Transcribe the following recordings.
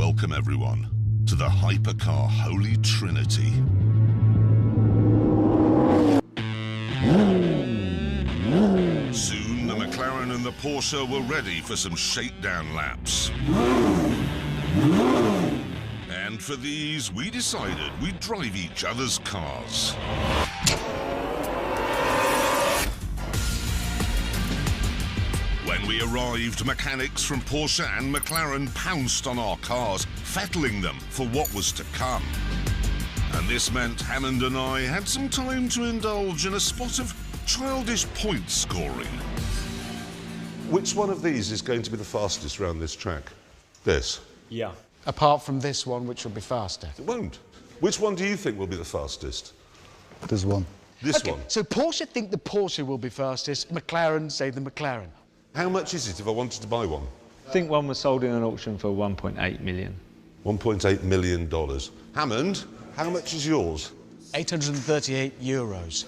Welcome everyone to the Hypercar Holy Trinity. Soon the McLaren and the Porsche were ready for some shakedown laps. And for these, we decided we'd drive each other's cars. When we arrived, mechanics from Porsche and McLaren pounced on our cars, fettling them for what was to come. And this meant Hammond and I had some time to indulge in a spot of childish point scoring. Which one of these is going to be the fastest round this track? This? Yeah. Apart from this one, which will be faster. It won't. Which one do you think will be the fastest? There's one. This one? So Porsche think the Porsche will be fastest, McLaren say the McLaren. How much is it if I wanted to buy one? I think one was sold in an auction for 1.8 million. $1.8 million. Hammond, how much is yours? 838 euros.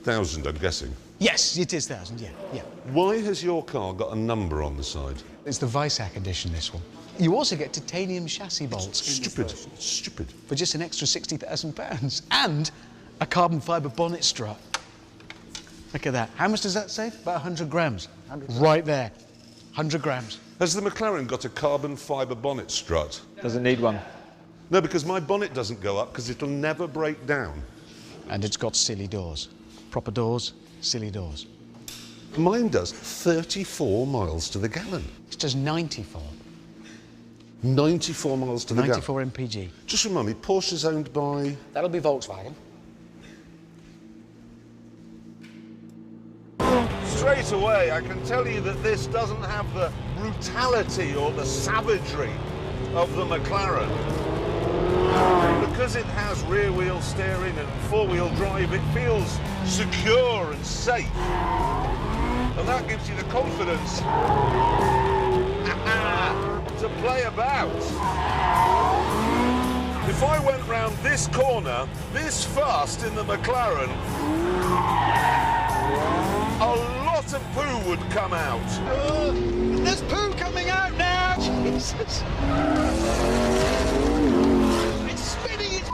1,000, I'm guessing. Yes, it is 1,000, yeah. Why has your car got a number on the side? It's the Weissach edition, this one. You also get titanium chassis bolts. Stupid. Stupid. For just an extra £60,000. And a carbon fibre bonnet strut. Look at that. How much does that save? About 100 grams. 100 grams. Right there. 100 grams. Has the McLaren got a carbon fibre bonnet strut? Doesn't need one. No, because my bonnet doesn't go up because it'll never break down. And it's got silly doors. Proper doors, silly doors. Mine does 34 miles to the gallon. It's just 94. 94 miles to the gallon. 94 mpg. Just remind me, Porsche's owned by... That'll be Volkswagen. Straight away, I can tell you that this doesn't have the brutality or the savagery of the McLaren. Because it has rear-wheel steering and four-wheel drive, it feels secure and safe. And that gives you the confidence to play about. If I went round this corner, this fast in the McLaren, a lot of poo would come out. There's poo coming out now! Jesus! It's spinning its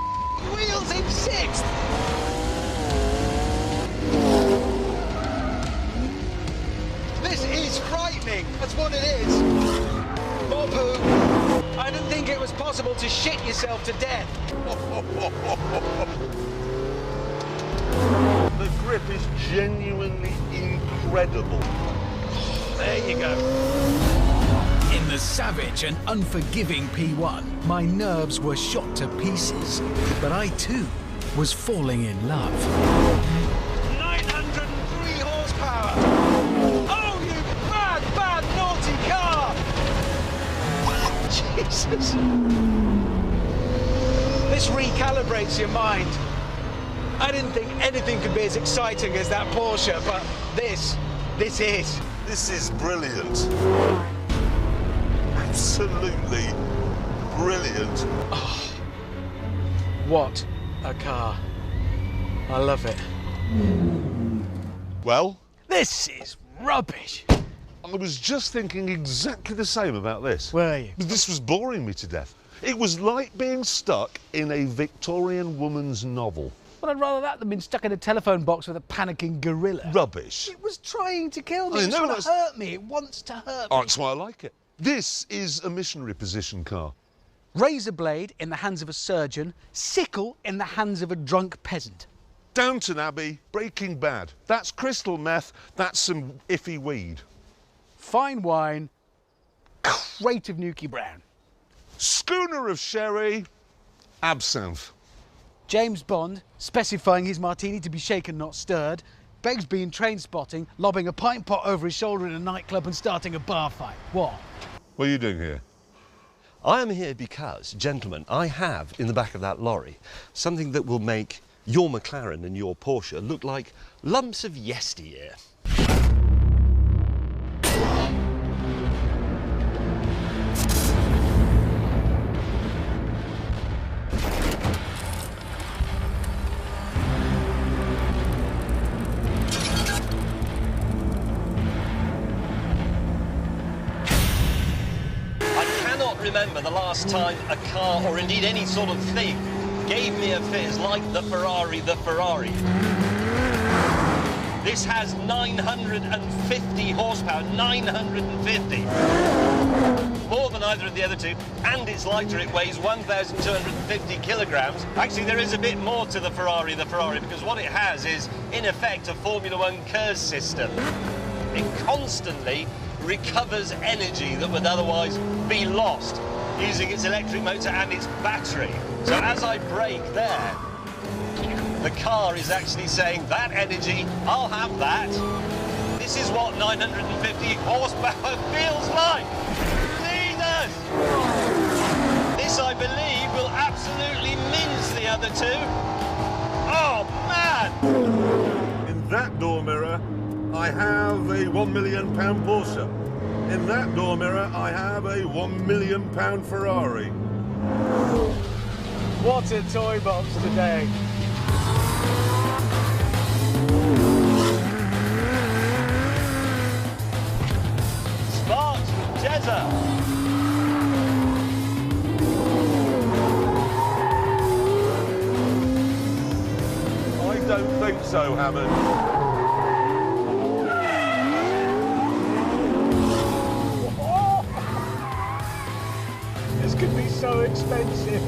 wheels in sixth! This is frightening, that's what it is. More poo. I didn't think it was possible to shit yourself to death. The grip is genuinely incredible. There you go. In the savage and unforgiving P1, my nerves were shot to pieces, but I too was falling in love. 903 horsepower! Oh, you bad, bad, naughty car! Jesus! This recalibrates your mind. I didn't think anything could be as exciting as that Porsche, but this is. This is brilliant. Absolutely brilliant. Oh, what a car. I love it. Well? This is rubbish. I was just thinking exactly the same about this. Were you? This was boring me to death. It was like being stuck in a Victorian woman's novel. Well, I'd rather that than being stuck in a telephone box with a panicking gorilla. Rubbish. It was trying to kill me. I It was know, trying to hurt me. It wants to hurt me. That's why I like it. This is a missionary position car. Razor blade in the hands of a surgeon, sickle in the hands of a drunk peasant. Downton Abbey, Breaking Bad. That's crystal meth, that's some iffy weed. Fine wine, crate of Nuki Brown. Schooner of sherry, absinthe. James Bond, specifying his martini to be shaken, not stirred. Beggs being train spotting, lobbing a pint pot over his shoulder in a nightclub and starting a bar fight. What? What are you doing here? I am here because, gentlemen, I have in the back of that lorry something that will make your McLaren and your Porsche look like lumps of yesteryear. remember the last time a car, or indeed any sort of thing, gave me a fizz like the Ferrari, This has 950 horsepower, 950. More than either of the other two, and it's lighter, it weighs 1,250 kilograms. Actually, there is a bit more to the Ferrari, because what it has is, in effect, a Formula One KERS system. It constantly recovers energy that would otherwise be lost using its electric motor and its battery. So as I brake there, the car is actually saying, that energy, I'll have that. This is what 950 horsepower feels like. Jesus! This, I believe, will absolutely mince the other two. Oh, man! In that door mirror, I have a £1 million Porsche. In that door mirror, I have a £1 million Ferrari. What a toy box today. Sparks from Jezza. I don't think so, Hammond. This could be so expensive.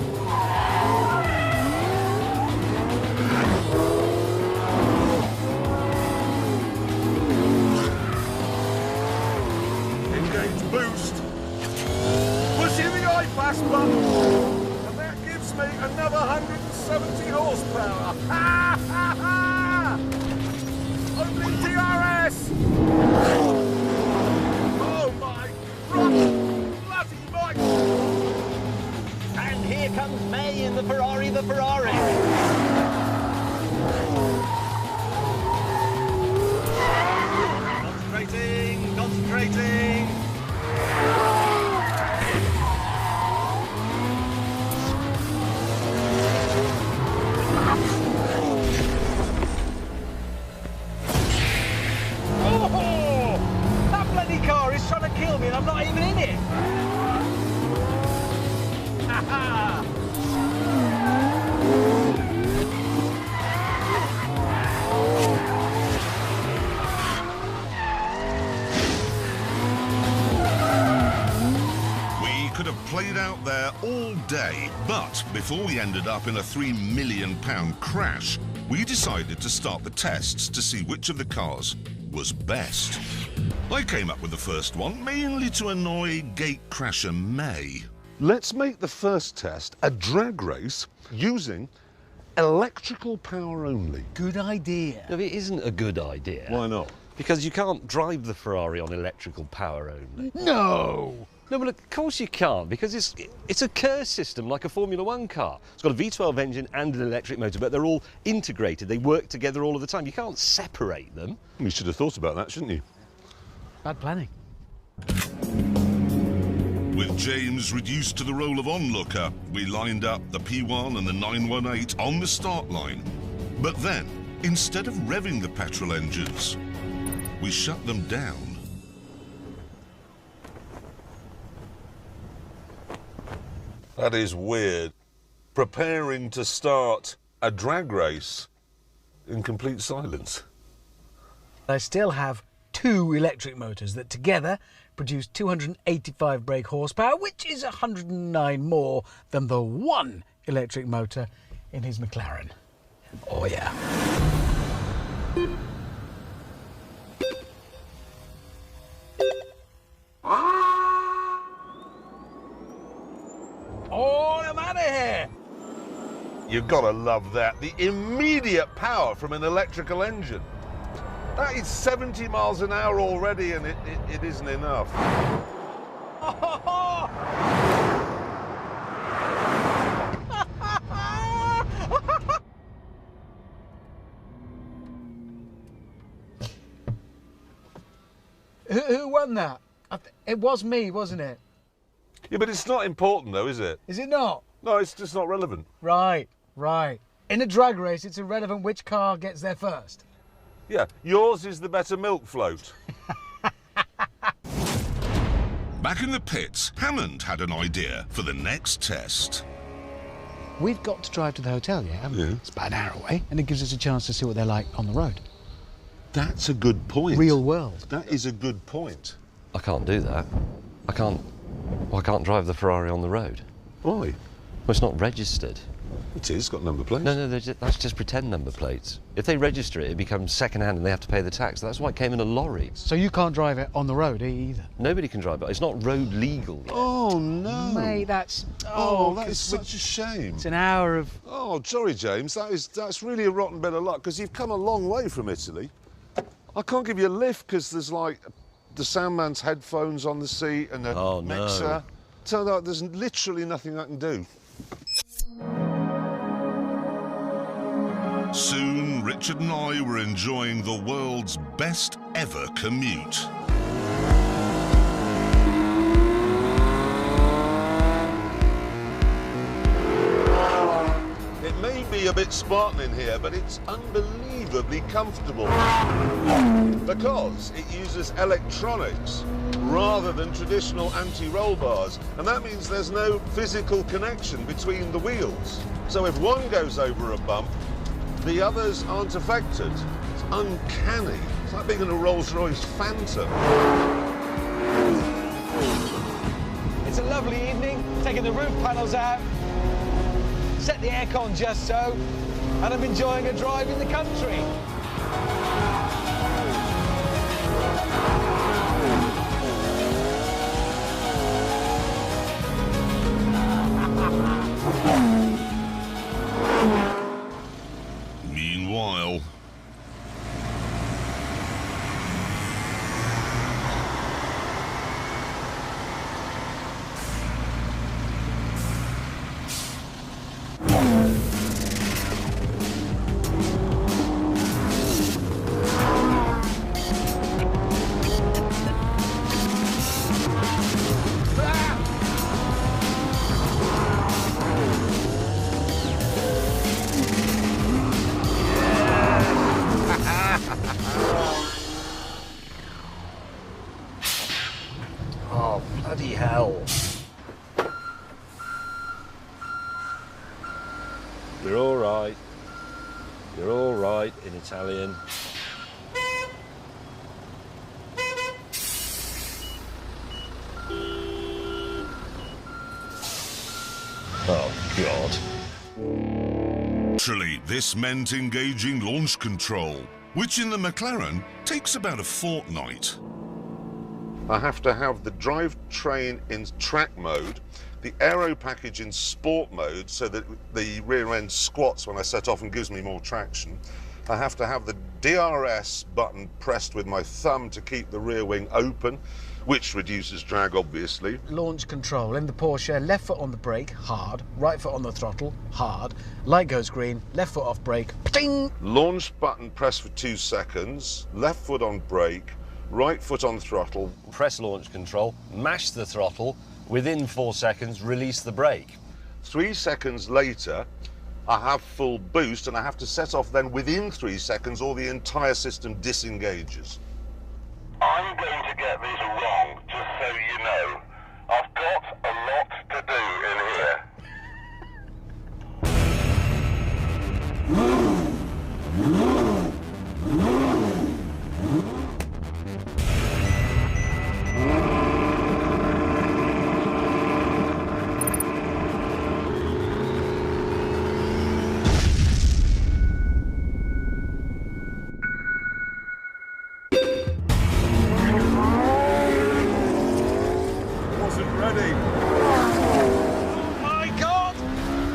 Engage boost. Pushing the I-Pass button. And that gives me another 170 horsepower. Ha ha ha! Opening DRS! Oh my bloody Mike! And here comes May in the Ferrari, Concentrating. Oh! That bloody car is trying to kill me and I'm not even in it. Ha ha! Could have played out there all day, but before we ended up in a £3 million crash, we decided to start the tests to see which of the cars was best. I came up with the first one, mainly to annoy gatecrasher May. Let's make the first test a drag race using electrical power only. Good idea. No, it isn't a good idea. Why not? Because you can't drive the Ferrari on electrical power only. No! No, but of course you can't, because it's a KERS system like a Formula One car. It's got a V12 engine and an electric motor, but they're all integrated. They work together all of the time. You can't separate them. You should have thought about that, shouldn't you? Bad planning. With James reduced to the role of onlooker, we lined up the P1 and the 918 on the start line. But then, instead of revving the petrol engines, we shut them down. That is weird. Preparing to start a drag race in complete silence. I still have two electric motors that together produce 285 brake horsepower, which is 109 more than the one electric motor in his McLaren. Oh yeah. Oh, I'm out of here! You've got to love that. The immediate power from an electrical engine. That is 70 miles an hour already, and it isn't enough. Who won that? It was me, wasn't it? Yeah, but it's not important, though, is it? Is it not? No, it's just not relevant. Right, right. In a drag race, it's irrelevant which car gets there first. Yeah, yours is the better milk float. Back in the pits, Hammond had an idea for the next test. We've got to drive to the hotel, yeah, haven't we? Yeah. It's about an hour away, and it gives us a chance to see what they're like on the road. That's a good point. Real world. That is a good point. I can't do that. I can't drive the Ferrari on the road. Why? Well, it's not registered. It is, got number plates. No, that's just pretend number plates. If they register it, it becomes second-hand and they have to pay the tax. That's why it came in a lorry. So you can't drive it on the road either? Nobody can drive it. It's not road legal yet. Oh, no. Mate, that's... Oh, that is such a shame. It's an hour of... Oh, sorry, James. That's really a rotten bit of luck, because you've come a long way from Italy. I can't give you a lift, because there's, like, the soundman's headphones on the seat and the mixer. Turned out there's literally nothing I can do. Soon, Richard and I were enjoying the world's best ever commute. It may be a bit Spartan in here, but it's unbelievably comfortable because it uses electronics rather than traditional anti-roll bars, and that means there's no physical connection between the wheels. So if one goes over a bump, the others aren't affected. It's uncanny. It's like being in a Rolls-Royce Phantom. It's a lovely evening, taking the roof panels out, set the aircon just so, and I'm enjoying a drive in the country. Meanwhile... Oh, bloody hell. You're all right. You're all right in Italian. Oh, God. Literally, this meant engaging launch control, which in the McLaren takes about a fortnight. I have to have the drivetrain in track mode, the aero package in sport mode so that the rear end squats when I set off and gives me more traction. I have to have the DRS button pressed with my thumb to keep the rear wing open, which reduces drag, obviously. Launch control in the Porsche, left foot on the brake, hard, right foot on the throttle, hard, light goes green, left foot off brake, ding! Launch button pressed for 2 seconds, left foot on brake, right foot on throttle. Press launch control, mash the throttle, within 4 seconds, release the brake. 3 seconds later, I have full boost, and I have to set off then within 3 seconds or the entire system disengages. I'm going to get this wrong, just so you know. I've got a lot to do in here. My God,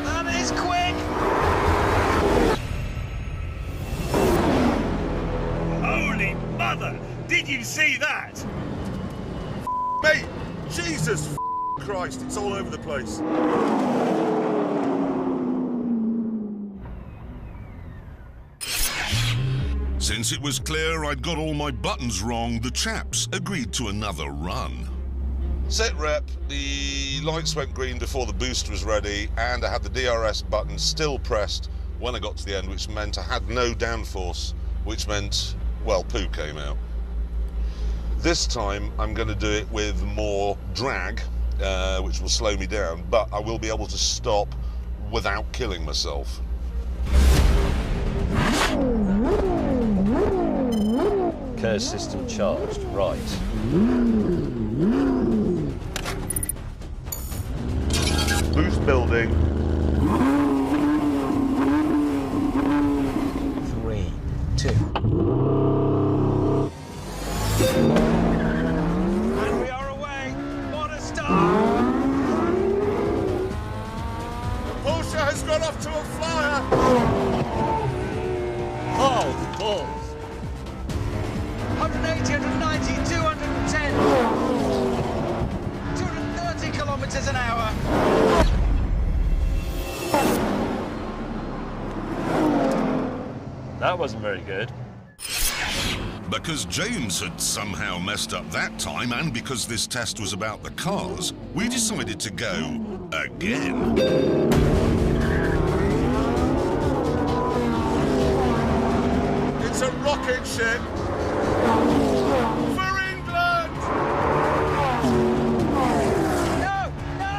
that is quick! Holy mother! Did you see that? Mate, Jesus Christ, it's all over the place. Since it was clear I'd got all my buttons wrong, the chaps agreed to another run. Sit rep, the lights went green before the boost was ready, and I had the DRS button still pressed when I got to the end, which meant I had no downforce, which meant, well, poo came out. This time I'm going to do it with more drag, which will slow me down, but I will be able to stop without killing myself. Curse system charged, right. Boost building. 3, 2. And we are away. What a start! Porsche has got off to a flyer. Oh, balls. 180, 190, 210. 230 kilometres an hour. That wasn't very good. Because James had somehow messed up that time, and because this test was about the cars, we decided to go again. It's a rocket ship. For England! No, no!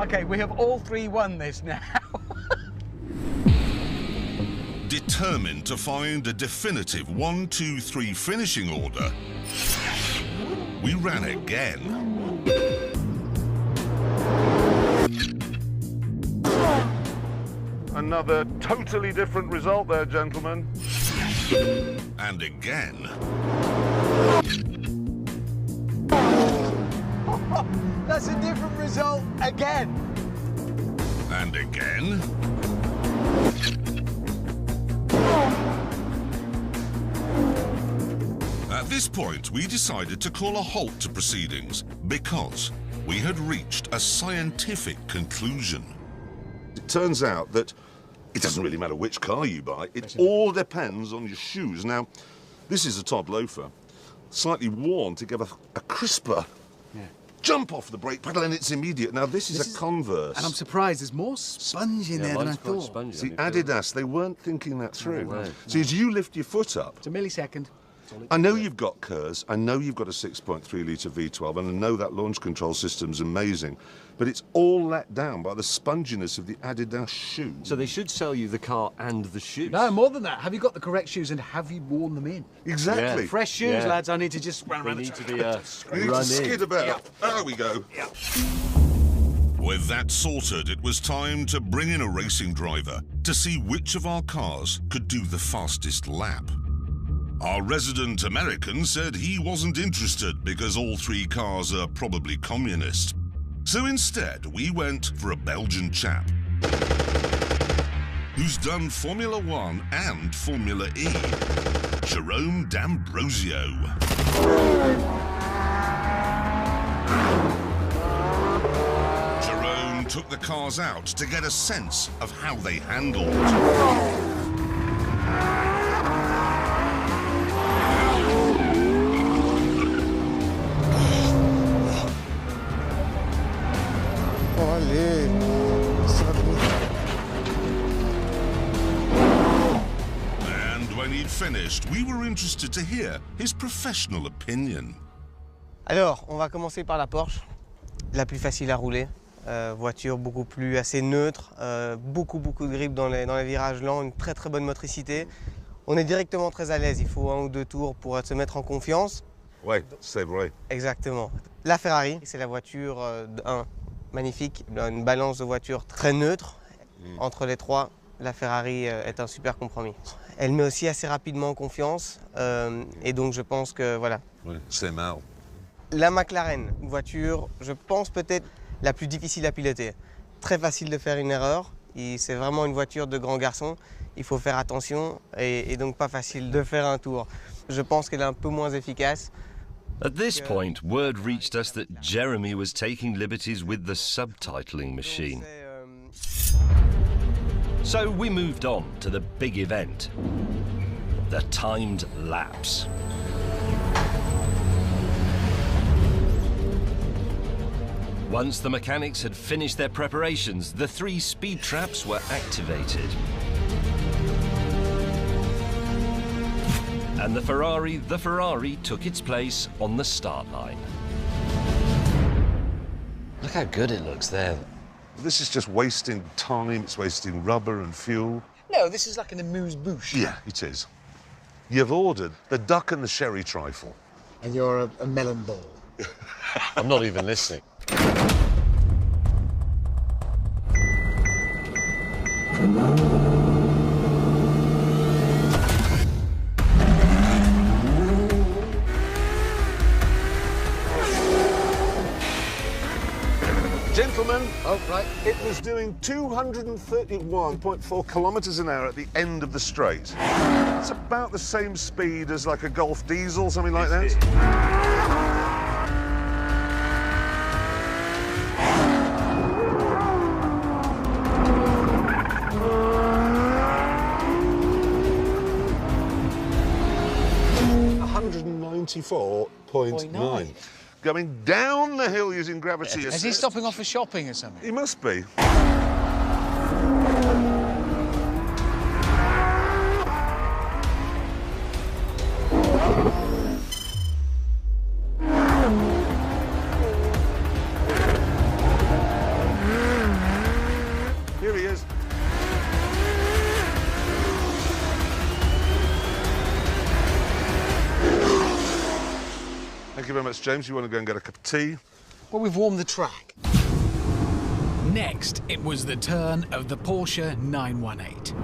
Okay, we have all three won this now. Determined to find a definitive 1, 2, 3 finishing order, we ran again. Another totally different result there, gentlemen. And again. That's a different result again. And again. At this point, we decided to call a halt to proceedings because we had reached a scientific conclusion. It turns out that it doesn't really matter which car you buy. It all depends on your shoes. Now, this is a Todd loafer, slightly worn to give a crisper jump off the brake pedal, and it's immediate. Now, this is a Converse. And I'm surprised there's more sponge in there than I thought. Spongy, See, Adidas, they weren't thinking that through. No. See, as you lift your foot up, It's a millisecond. I know you've got KERS, I know you've got a 6.3 litre V12, and I know that launch control system's amazing, but it's all let down by the sponginess of the Adidas shoe. So they should sell you the car and the shoes. No, more than that. Have you got the correct shoes and have you worn them in? Exactly. Fresh shoes, Yeah. lads. I need to just run They around need the to be You need to run skid in. about. There we go. With that sorted, it was time to bring in a racing driver to see which of our cars could do the fastest lap. Our resident American said he wasn't interested because all three cars are probably communist. So instead, we went for a Belgian chap who's done Formula 1 and Formula E, Jerome D'Ambrosio. Jerome took the cars out to get a sense of how they handled. And when he'd finished, we were interested to hear his professional opinion. Alors, on va commencer par la Porsche, la plus facile à rouler. Voiture beaucoup plus assez neutre, beaucoup de grip dans les virages lents, une très bonne motricité. On est directement très à l'aise, il faut 1 ou 2 tours pour se mettre en confiance. Ouais, c'est vrai. Exactement. La Ferrari, c'est la voiture magnifique, une balance de voiture très neutre. Entre les trois, la Ferrari est un super compromis. Elle met aussi assez rapidement en confiance et donc je pense que voilà. Ouais, c'est mal. La McLaren, une voiture, je pense peut-être la plus difficile à piloter. Très facile de faire une erreur. C'est vraiment une voiture de grand garçon. Il faut faire attention et donc pas facile de faire un tour. Je pense qu'elle est un peu moins efficace. At this point, word reached us that Jeremy was taking liberties with the subtitling machine. So we moved on to the big event, the timed laps. Once the mechanics had finished their preparations, the 3 speed traps were activated. And the Ferrari took its place on the start line. Look how good it looks there. This is just wasting time, it's wasting rubber and fuel. No, this is like an amuse-bouche. Yeah, it is. You've ordered the duck and the sherry trifle. And you're a melon ball. I'm not even listening. Gentlemen, Oh, right. it was doing 231.4 kilometres an hour at the end of the straight. It's about the same speed as like a Golf diesel, something like that. .9. Going down the hill using gravity assist. Is he stopping off for shopping or something? He must be. Here he is. Thank you very much, James. You want to go and get a cup of tea? Well, we've warmed the track. Next, it was the turn of the Porsche 918.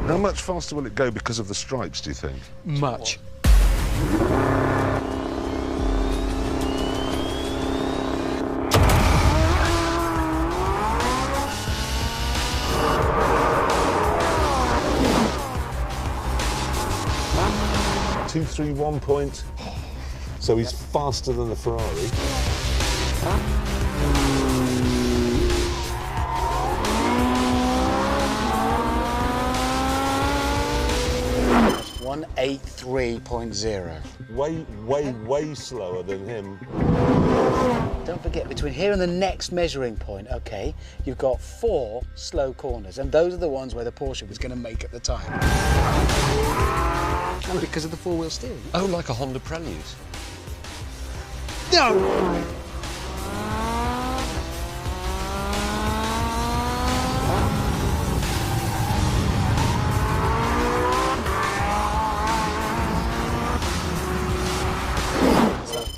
How much faster will it go because of the stripes, do you think? Much. .231. So he's faster than the Ferrari. 183.0. Way slower than him. Don't forget, between here and the next measuring point, OK, you've got 4 slow corners, and those are the ones where the Porsche was going to make at the time. And because of the four-wheel steering. Oh, like a Honda Prelude. No!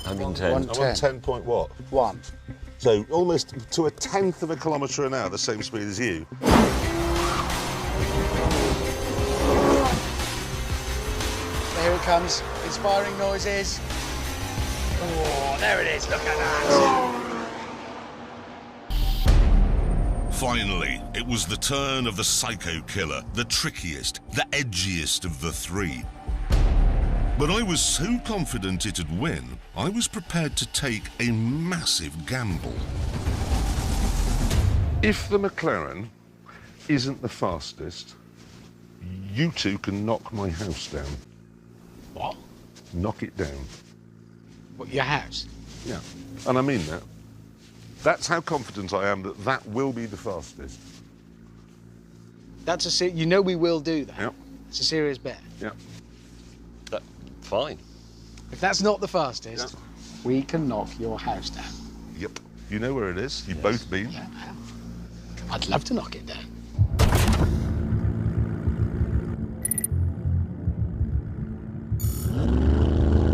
I'm on 10. I'm on 10 point what? 1. So almost to a tenth of a kilometre an hour, the same speed as you. Here it comes. Inspiring noises. Oh, there it is. Look at that. Finally, it was the turn of the psycho killer, the trickiest, the edgiest of the three. But I was so confident it'd win, I was prepared to take a massive gamble. If the McLaren isn't the fastest, you two can knock my house down. What? Knock it down. What, your house? Yeah, and I mean that. That's how confident I am that that will be the fastest. That's a you know we will do that. Yep. It's a serious bet. Yeah. Fine. If that's not the fastest, Yeah. we can knock your house down. Yep. You know where it is. You've both been. Yeah. I'd love to knock it down.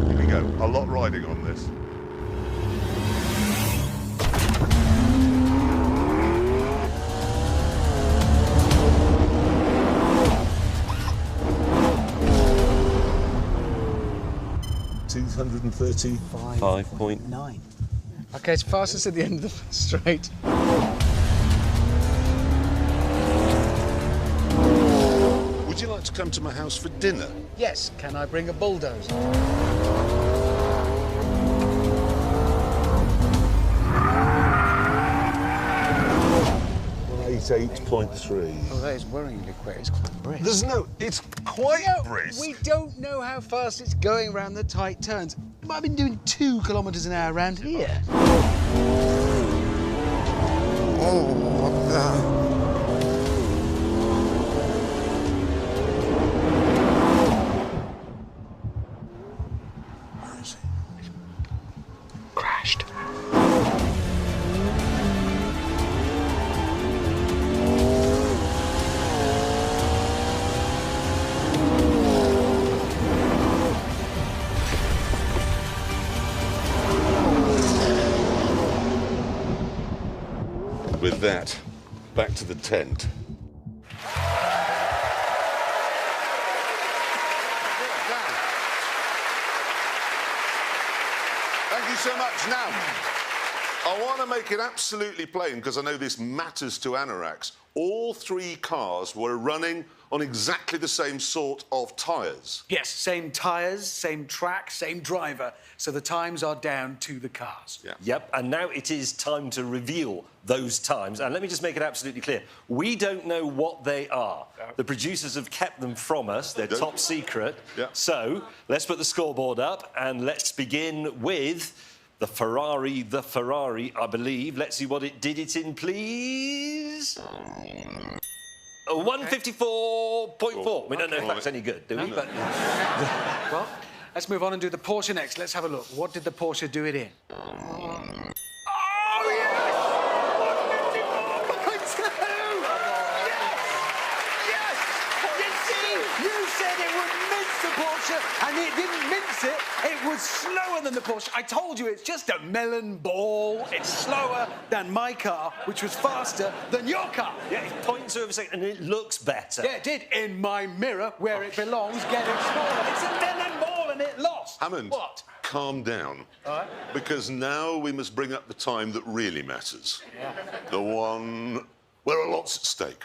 Here we go. A lot riding on this. .5. Okay, it's fastest at the end of the straight. Would you like to come to my house for dinner? Yes, can I bring a bulldozer? 188.3. Oh, that is worryingly quick. It's quite brisk. There's no... It's quite brisk. We don't know how fast it's going around the tight turns. It might have been doing 2 kilometres an hour around here. crashed. With that, back to the tent. Thank you so much. Now, I want to make it absolutely plain, because I know this matters to Anoraks. All three cars were running on exactly the same sort of tyres. Yes, same tyres, same track, same driver. So the times are down to the cars. Yeah. Yep, and now it is time to reveal those times. And let me just make it absolutely clear. We don't know what they are. The producers have kept them from us. They're top secret. Yeah. So let's put the scoreboard up and let's begin with the Ferrari, I believe. Let's see what it did it in, please. 154.4. We don't know if that's any good, do we? But... Well, let's move on and do the Porsche next. Let's have a look. What did the Porsche do it in? And it didn't mince it. It was slower than the Porsche. I told you, it's just a melon ball. It's slower than my car, which was faster than your car. Yeah, it's 0.2 of a second, and it looks better. Yeah, it did. In my mirror, where it belongs, getting smaller. It's a melon ball, and it lost. Hammond, what? Calm down. All right. Because now we must bring up the time that really matters. Yeah. The one where a lot's at stake.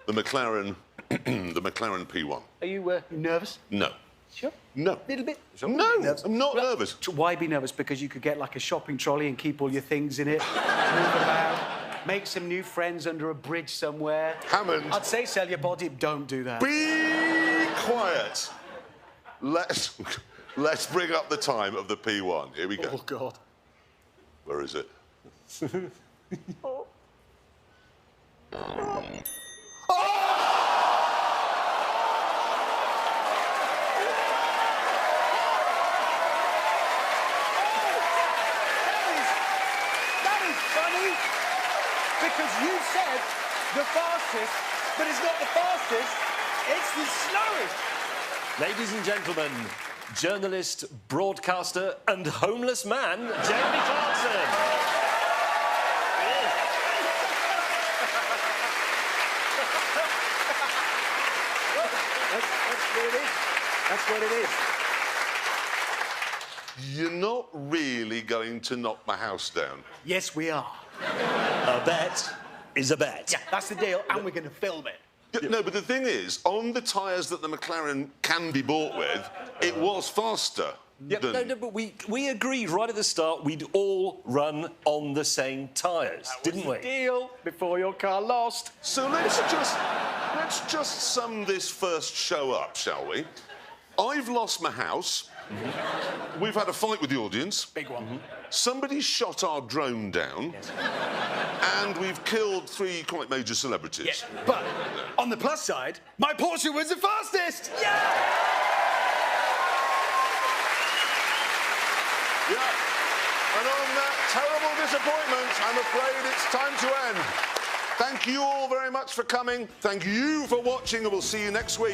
The McLaren, the McLaren P1. Are you nervous? No. Sure? No. A little bit? No, I'm not nervous. Why be nervous? Because you could get like a shopping trolley and keep all your things in it, move about, make some new friends under a bridge somewhere. Hammond. I'd say sell your body. Don't do that. Be quiet. Let's bring up the time of the P1. Here we go. Oh, God. Where is it? Because you said the fastest, but it's not the fastest, it's the slowest. Ladies and gentlemen, journalist, broadcaster and homeless man, Jeremy Clarkson. That's what it is. You're not really going to knock my house down. Yes, we are. A bet is a bet. Yeah, that's the deal, and we're going to film it. No, but the thing is, on the tyres that the McLaren can be bought with, it was faster. Yeah, no, but we agreed right at the start we'd all run on the same tyres, didn't we? Deal before your car lost. So let's just sum this first show up, shall we? I've lost my house. Mm-hmm. We've had a fight with the audience. Big one. Mm-hmm. Somebody shot our drone down. Yes. And we've killed 3 quite major celebrities. Yes, but on the plus side, my Porsche was the fastest! Yeah! Yeah. And on that terrible disappointment, I'm afraid it's time to end. Thank you all very much for coming. Thank you for watching, and we'll see you next week.